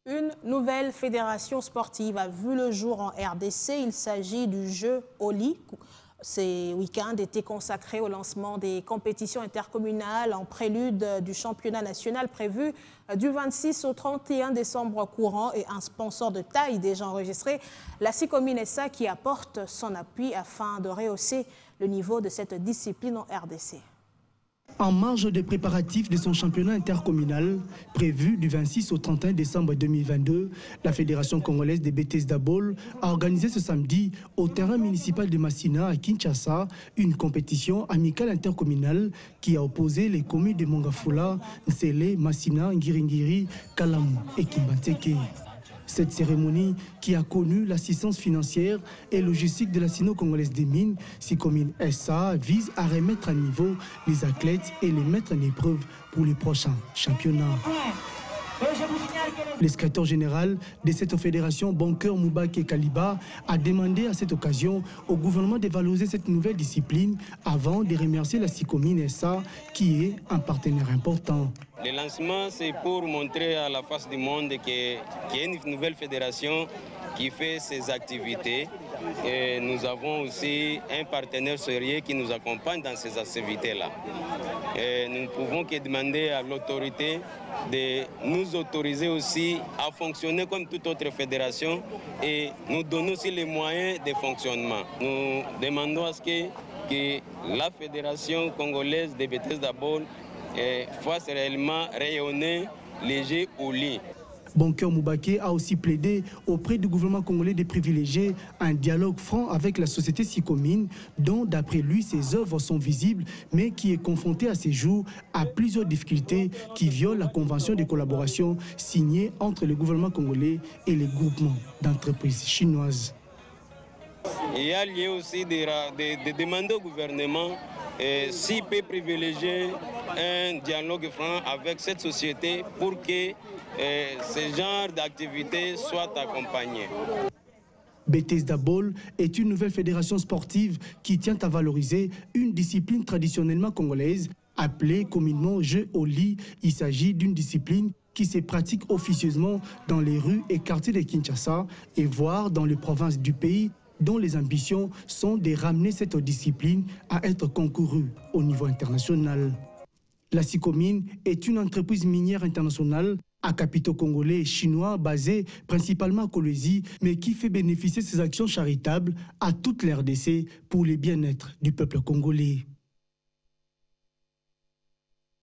Une nouvelle fédération sportive a vu le jour en RDC. Il s'agit du jeu Oli. Ce week-end était consacré au lancement des compétitions intercommunales en prélude du championnat national prévu du 26 au 31 décembre courant et un sponsor de taille déjà enregistré, la Sicomine SA, qui apporte son appui afin de rehausser le niveau de cette discipline en RDC. En marge des préparatifs de son championnat intercommunal, prévu du 26 au 31 décembre 2022, la Fédération congolaise des BTS d'Abol a organisé ce samedi au terrain municipal de Massina à Kinshasa une compétition amicale intercommunale qui a opposé les communes de Mongafula, Nsele, Massina, Ngiringiri, Kalamu et Kimbanteke. Cette cérémonie, qui a connu l'assistance financière et logistique de la Sino-Congolaise des Mines, Sicomine SA, vise à remettre à niveau les athlètes et les mettre en épreuve pour les prochains championnats. Le secrétaire général de cette fédération, Boncoeur Moubake Kaliba, a demandé à cette occasion au gouvernement de valoriser cette nouvelle discipline avant de remercier la Sicomine SA, qui est un partenaire important. Le lancement, c'est pour montrer à la face du monde qu'il y a une nouvelle fédération qui fait ses activités. Et nous avons aussi un partenaire sérieux qui nous accompagne dans ces activités-là. Nous ne pouvons que demander à l'autorité de nous autoriser aussi à fonctionner comme toute autre fédération et nous donner aussi les moyens de fonctionnement. Nous demandons à ce que la Fédération congolaise des BTS d'Abol fasse réellement rayonner les jeux Oli. Boncoeur Moubake a aussi plaidé auprès du gouvernement congolais de privilégier un dialogue franc avec la société Sicomine, dont d'après lui ses œuvres sont visibles, mais qui est confrontée à ces jours à plusieurs difficultés qui violent la convention de collaboration signée entre le gouvernement congolais et les groupements d'entreprises chinoises. Il y a lieu aussi de demander au gouvernement s'il peut privilégier un dialogue franc avec cette société pour que ce genre d'activité soit accompagné. BTS d'Abol est une nouvelle fédération sportive qui tient à valoriser une discipline traditionnellement congolaise appelée communément jeu Oli. Il s'agit d'une discipline qui se pratique officieusement dans les rues et quartiers de Kinshasa et voire dans les provinces du pays, dont les ambitions sont de ramener cette discipline à être concourue au niveau international. La Sicomine est une entreprise minière internationale à capitaux congolais et chinois basée principalement à Kolwezi, mais qui fait bénéficier ses actions charitables à toute l'RDC pour le bien-être du peuple congolais.